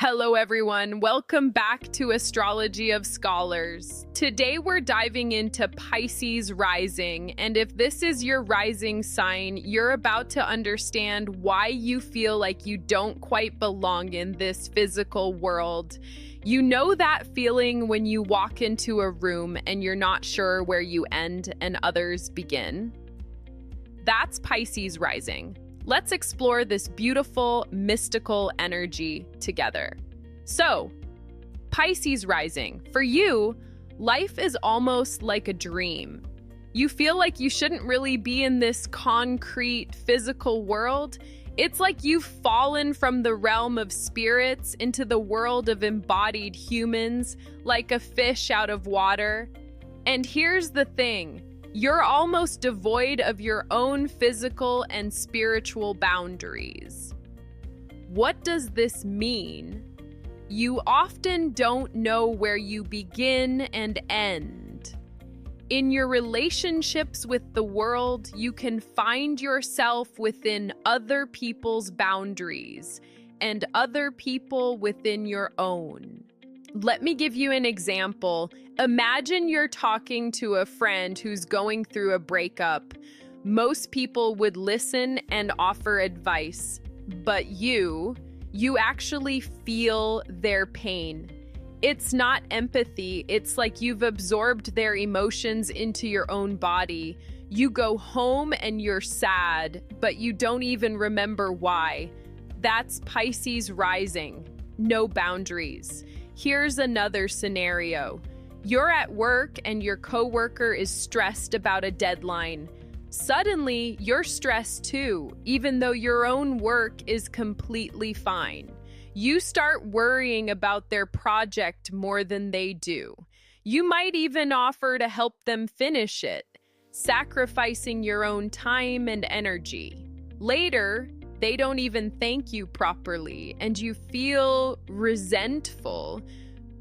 Hello everyone, welcome back to Astrology of Scholars. Today we're diving into Pisces rising, and if this is your rising sign, you're about to understand why you feel like you don't quite belong in this physical world. You know that feeling when you walk into a room and you're not sure where you end and others begin? That's Pisces rising. Let's explore this beautiful, mystical energy together. So, Pisces rising. For you, life is almost like a dream. You feel like you shouldn't really be in this concrete, physical world. It's like you've fallen from the realm of spirits into the world of embodied humans, like a fish out of water. And here's the thing. You're almost devoid of your own physical and spiritual boundaries. What does this mean? You often don't know where you begin and end. In your relationships with the world, you can find yourself within other people's boundaries and other people within your own. Let me give you an example. Imagine you're talking to a friend who's going through a breakup. Most people would listen and offer advice, but you actually feel their pain. It's not empathy. It's like you've absorbed their emotions into your own body. You go home and you're sad, but you don't even remember why. That's Pisces rising. No boundaries. Here's another scenario. You're at work and your coworker is stressed about a deadline. Suddenly, you're stressed too, even though your own work is completely fine. You start worrying about their project more than they do. You might even offer to help them finish it, sacrificing your own time and energy. Later, they don't even thank you properly, and you feel resentful,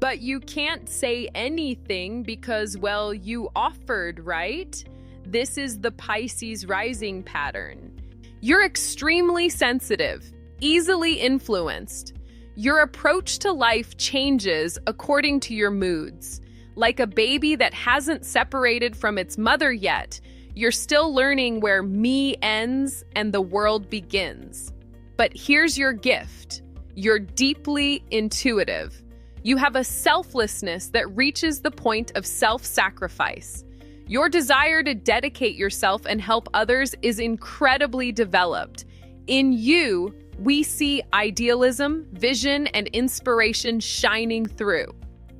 but you can't say anything because, well, you offered, right? This is the Pisces rising pattern. You're extremely sensitive, easily influenced. Your approach to life changes according to your moods. Like a baby that hasn't separated from its mother yet, you're still learning where me ends and the world begins. But here's your gift. You're deeply intuitive. You have a selflessness that reaches the point of self-sacrifice. Your desire to dedicate yourself and help others is incredibly developed. In you, we see idealism, vision, and inspiration shining through.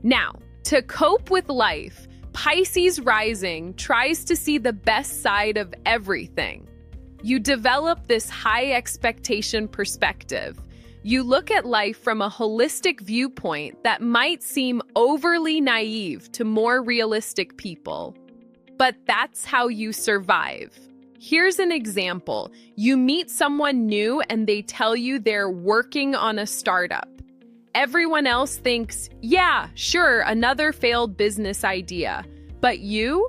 Now, to cope with life, Pisces rising tries to see the best side of everything. You develop this high expectation perspective. You look at life from a holistic viewpoint that might seem overly naive to more realistic people. But that's how you survive. Here's an example. You meet someone new and they tell you they're working on a startup. Everyone else thinks, yeah, sure, another failed business idea. But you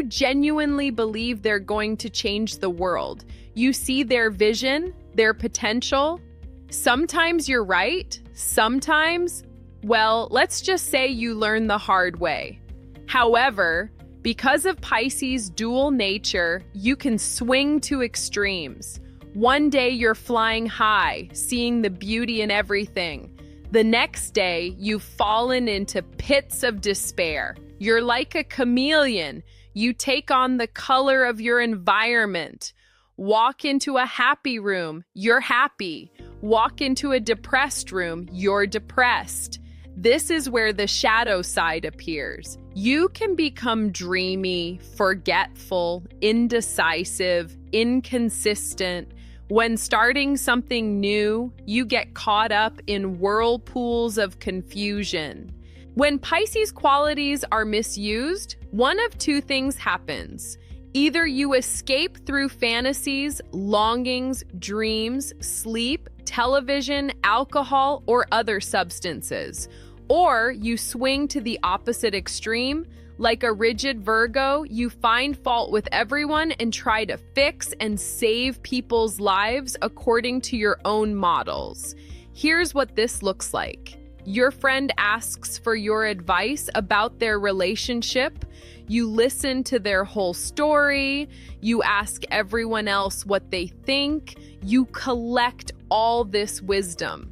genuinely believe they're going to change the world. You see their vision, their potential. Sometimes you're right. Sometimes, well, let's just say you learn the hard way. However, because of Pisces' dual nature, you can swing to extremes. One day you're flying high, seeing the beauty in everything. The next day, you've fallen into pits of despair. You're like a chameleon. You take on the color of your environment. Walk into a happy room, you're happy. Walk into a depressed room, you're depressed. This is where the shadow side appears. You can become dreamy, forgetful, indecisive, inconsistent. When starting something new, you get caught up in whirlpools of confusion. When Pisces qualities are misused, one of two things happens. Either you escape through fantasies, longings, dreams, sleep, television, alcohol, or other substances. Or you swing to the opposite extreme. Like a rigid Virgo, you find fault with everyone and try to fix and save people's lives according to your own models. Here's what this looks like. Your friend asks for your advice about their relationship. You listen to their whole story. You ask everyone else what they think. You collect all this wisdom.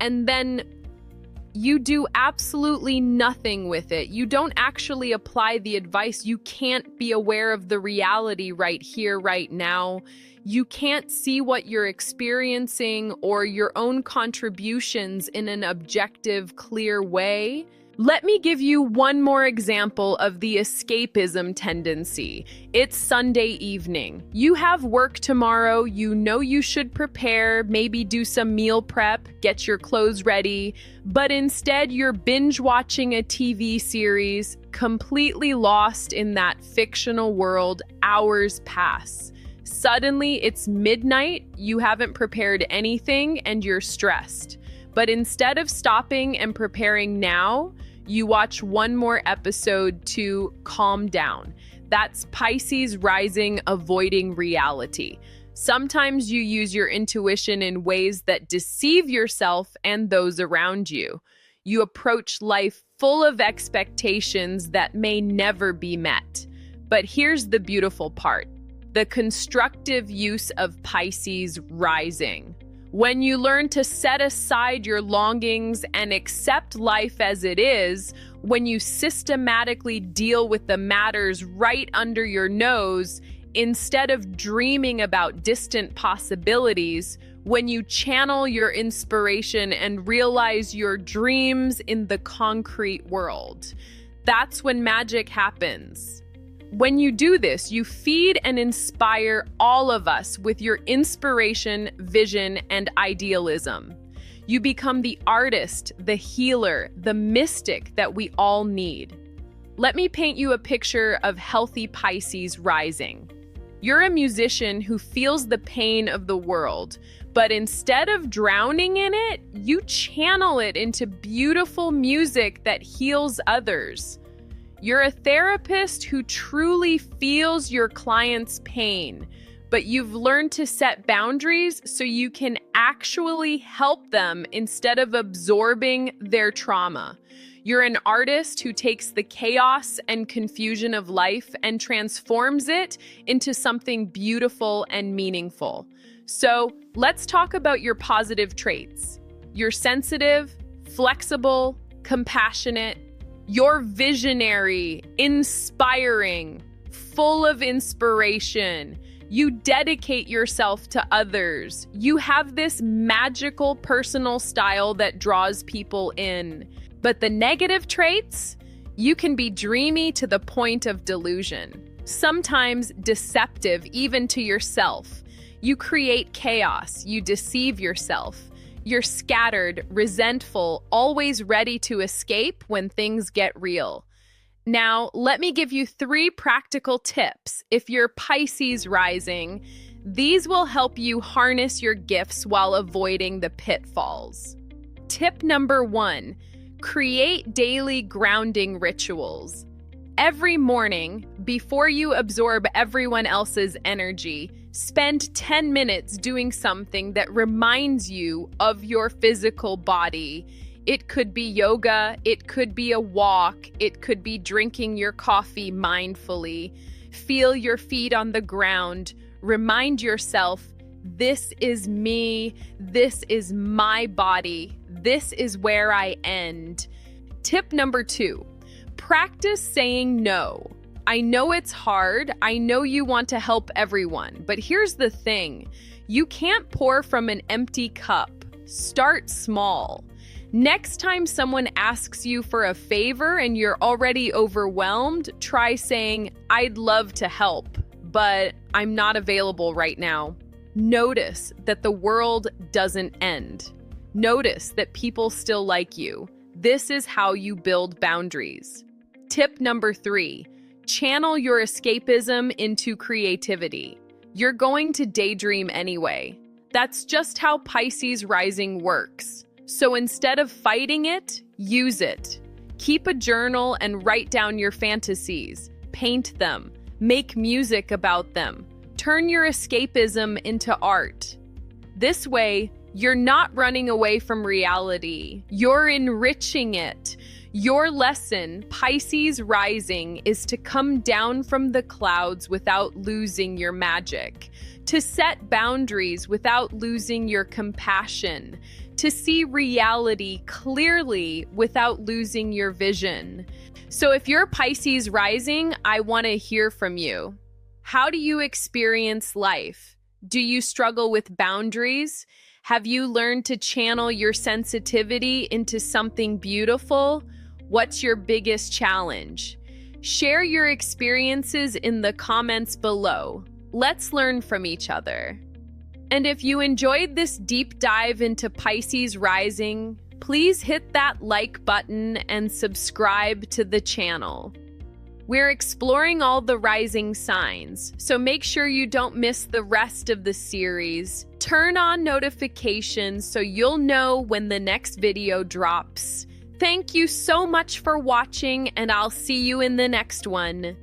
And then you do absolutely nothing with it. You don't actually apply the advice. You can't be aware of the reality right here, right now. You can't see what you're experiencing or your own contributions in an objective, clear way. Let me give you one more example of the escapism tendency. It's Sunday evening. You have work tomorrow. You know you should prepare, maybe do some meal prep, get your clothes ready, but instead you're binge watching a TV series, completely lost in that fictional world. Hours pass. Suddenly it's midnight, you haven't prepared anything, and you're stressed. But instead of stopping and preparing now, you watch one more episode to calm down. That's Pisces rising, avoiding reality. Sometimes you use your intuition in ways that deceive yourself and those around you. You approach life full of expectations that may never be met. But here's the beautiful part: the constructive use of Pisces rising. When you learn to set aside your longings and accept life as it is, when you systematically deal with the matters right under your nose, instead of dreaming about distant possibilities, when you channel your inspiration and realize your dreams in the concrete world, that's when magic happens. When you do this, you feed and inspire all of us with your inspiration, vision, and idealism. You become the artist, the healer, the mystic that we all need. Let me paint you a picture of healthy Pisces rising. You're a musician who feels the pain of the world, but instead of drowning in it, you channel it into beautiful music that heals others. You're a therapist who truly feels your client's pain, but you've learned to set boundaries so you can actually help them instead of absorbing their trauma. You're an artist who takes the chaos and confusion of life and transforms it into something beautiful and meaningful. So let's talk about your positive traits. You're sensitive, flexible, compassionate. You're visionary, inspiring, full of inspiration. You dedicate yourself to others. You have this magical personal style that draws people in. But the negative traits, you can be dreamy to the point of delusion, sometimes deceptive even to yourself. You create chaos, you deceive yourself. You're scattered, resentful, always ready to escape when things get real. Now, let me give you 3 practical tips. If you're Pisces rising, these will help you harness your gifts while avoiding the pitfalls. Tip number 1, create daily grounding rituals. Every morning, before you absorb everyone else's energy, spend 10 minutes doing something that reminds you of your physical body. It could be yoga, it could be a walk, it could be drinking your coffee mindfully. Feel your feet on the ground. Remind yourself, this is me, this is my body, this is where I end. Tip number 2, practice saying no. I know it's hard. I know you want to help everyone, but here's the thing. You can't pour from an empty cup. Start small. Next time someone asks you for a favor and you're already overwhelmed, try saying, I'd love to help, but I'm not available right now. Notice that the world doesn't end. Notice that people still like you. This is how you build boundaries. Tip number 3. Channel your escapism into creativity. You're going to daydream anyway. That's just how Pisces rising works. So instead of fighting it, use it. Keep a journal and write down your fantasies. Paint them. Make music about them. Turn your escapism into art. This way, You're not running away from reality. You're enriching it. Your lesson, Pisces rising, is to come down from the clouds without losing your magic, to set boundaries without losing your compassion, to see reality clearly without losing your vision. So if you're Pisces rising, I want to hear from you. How do you experience life? Do you struggle with boundaries? Have you learned to channel your sensitivity into something beautiful? What's your biggest challenge? Share your experiences in the comments below. Let's learn from each other. And if you enjoyed this deep dive into Pisces rising, please hit that like button and subscribe to the channel. We're exploring all the rising signs, so make sure you don't miss the rest of the series. Turn on notifications so you'll know when the next video drops. Thank you so much for watching, and I'll see you in the next one.